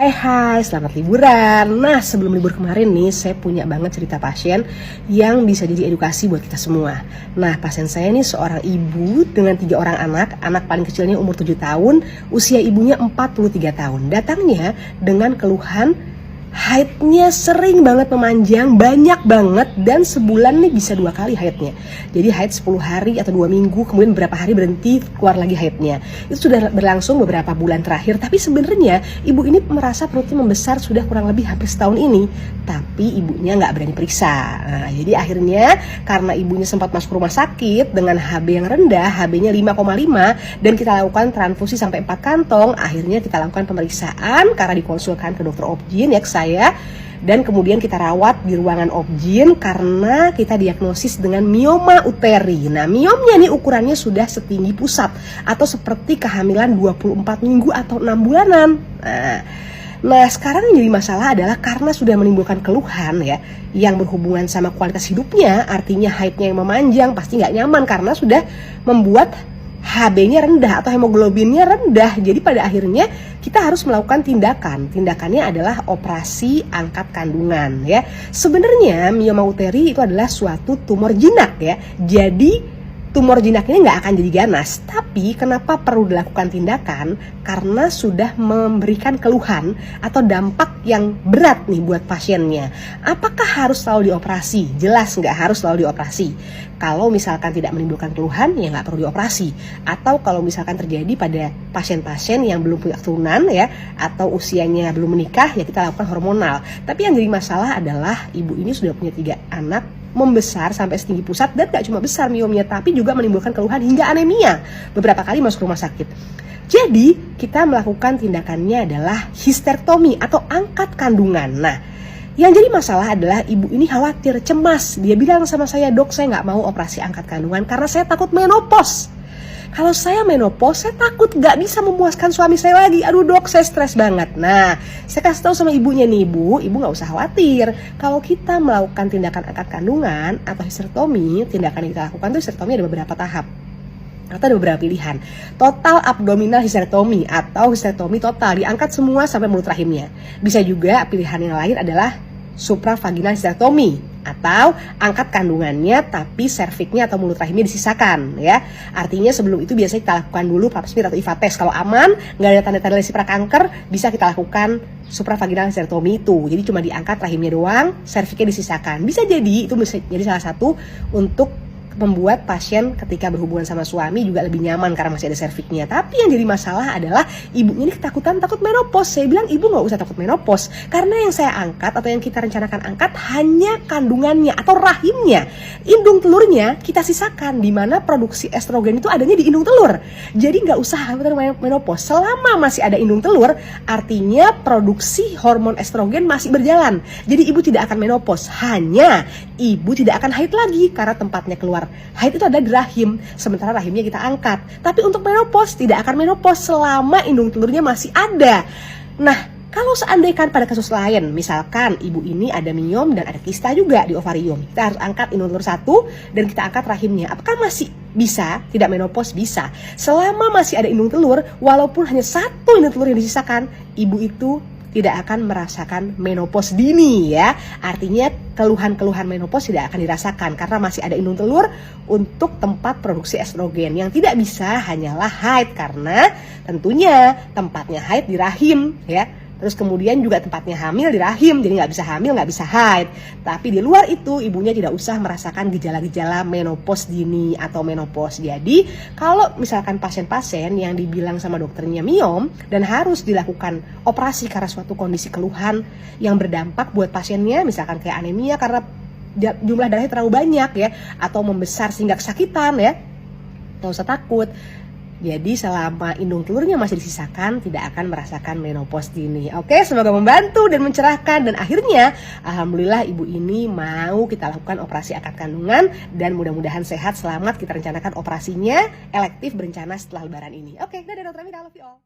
Hai, selamat liburan. Nah, sebelum libur kemarin nih, saya punya banget cerita pasien yang bisa jadi edukasi buat kita semua. Nah, pasien saya nih seorang ibu dengan 3 orang anak. Anak paling kecilnya umur 7 tahun, usia ibunya 43 tahun. Datangnya dengan keluhan haidnya sering banget memanjang, banyak banget, dan sebulan nih bisa 2 kali haidnya. Jadi haid 10 hari atau 2 minggu, kemudian beberapa hari berhenti, keluar lagi haidnya. Itu sudah berlangsung beberapa bulan terakhir, tapi sebenarnya ibu ini merasa perutnya membesar sudah kurang lebih hampir setahun ini, tapi ibunya nggak berani periksa. Nah, jadi akhirnya karena ibunya sempat masuk rumah sakit dengan HB yang rendah, HB-nya 5,5, dan kita lakukan transfusi sampai 4 kantong, akhirnya kita lakukan pemeriksaan karena dikonsulkan ke dokter obgyn ya, ke saya, dan kemudian kita rawat di ruangan obgyn karena kita diagnosis dengan mioma uteri. Nah, miomnya nih ukurannya sudah setinggi pusat atau seperti kehamilan 24 minggu atau 6 bulanan. Nah, sekarang yang jadi masalah adalah karena sudah menimbulkan keluhan ya yang berhubungan sama kualitas hidupnya, artinya haidnya yang memanjang, pasti nggak nyaman karena sudah membuat HB-nya rendah atau hemoglobinnya rendah. Jadi pada akhirnya kita harus melakukan tindakan. Tindakannya adalah operasi angkat kandungan ya. Sebenarnya mioma uteri itu adalah suatu tumor jinak ya. Jadi tumor jinak ini nggak akan jadi ganas. Tapi kenapa perlu dilakukan tindakan? Karena sudah memberikan keluhan atau dampak yang berat nih buat pasiennya. Apakah harus selalu dioperasi? Jelas nggak harus selalu dioperasi. Kalau misalkan tidak menimbulkan keluhan, ya nggak perlu dioperasi. Atau kalau misalkan terjadi pada pasien-pasien yang belum punya keturunan ya, atau usianya belum menikah, ya kita lakukan hormonal. Tapi yang jadi masalah adalah ibu ini sudah punya 3 anak, membesar sampai setinggi pusat, dan gak cuma besar miomnya, tapi juga menimbulkan keluhan hingga anemia. Beberapa kali masuk rumah sakit. Jadi kita melakukan tindakannya adalah histerektomi atau angkat kandungan. Nah, yang jadi masalah adalah ibu ini khawatir, cemas. Dia bilang sama saya, "Dok, saya nggak mau operasi angkat kandungan karena saya takut menopause. Kalau saya menopause, saya takut gak bisa memuaskan suami saya lagi. Aduh dok, saya stres banget." Nah, saya kasih tahu sama ibunya nih, ibu gak usah khawatir. Kalau kita melakukan tindakan angkat kandungan atau histerektomi, tindakan yang kita lakukan tuh histerektomi ada beberapa tahap atau ada beberapa pilihan. Total abdominal histerektomi atau histerektomi total, diangkat semua sampai mulut rahimnya. Bisa juga pilihan yang lain adalah supravaginal histerektomi atau angkat kandungannya tapi serviknya atau mulut rahimnya disisakan ya. Artinya sebelum itu biasanya kita lakukan dulu pap smear atau IVA test. Kalau aman, nggak ada tanda-tanda lesi prakanker, bisa kita lakukan supravaginal histerektomi itu. Jadi cuma diangkat rahimnya doang, serviknya disisakan. Bisa jadi itu bisa jadi salah satu untuk membuat pasien ketika berhubungan sama suami juga lebih nyaman karena masih ada serviknya. Tapi yang jadi masalah adalah ibunya ini ketakutan takut menopause. Saya bilang ibu nggak usah takut menopause karena yang saya angkat atau yang kita rencanakan angkat hanya kandungannya atau rahimnya. Indung telurnya kita sisakan, di mana produksi estrogen itu adanya di indung telur. Jadi nggak usah khawatir menopause. Selama masih ada indung telur, artinya produksi hormon estrogen masih berjalan. Jadi ibu tidak akan menopause, hanya ibu tidak akan haid lagi karena tempatnya keluar haid itu ada di rahim, sementara rahimnya kita angkat. Tapi untuk menopause tidak akan menopause selama indung telurnya masih ada. Nah, kalau seandainya pada kasus lain, misalkan ibu ini ada miom dan ada kista juga di ovarium, kita harus angkat indung telur 1 dan kita angkat rahimnya. Apakah masih bisa tidak menopause? Bisa. Selama masih ada indung telur, walaupun hanya 1 indung telur yang disisakan, ibu itu tidak akan merasakan menopause dini ya. Artinya keluhan-keluhan menopause tidak akan dirasakan karena masih ada indung telur untuk tempat produksi estrogen. Yang tidak bisa hanyalah haid karena tentunya tempatnya haid di rahim ya. Terus kemudian juga tempatnya hamil di rahim, jadi nggak bisa hamil, nggak bisa haid. Tapi di luar itu ibunya tidak usah merasakan gejala-gejala menopause dini atau menopause. Jadi kalau misalkan pasien-pasien yang dibilang sama dokternya miom dan harus dilakukan operasi karena suatu kondisi keluhan yang berdampak buat pasiennya, misalkan kayak anemia karena jumlah darahnya terlalu banyak ya, atau membesar sehingga kesakitan ya, nggak usah takut. Jadi selama indung telurnya masih disisakan, tidak akan merasakan menopause dini. Oke, semoga membantu dan mencerahkan. Dan akhirnya, alhamdulillah ibu ini mau kita lakukan operasi angkat kandungan. Dan mudah-mudahan sehat, selamat. Kita rencanakan operasinya elektif berencana setelah lebaran ini. Oke, dadah dokter Mita, I love you all.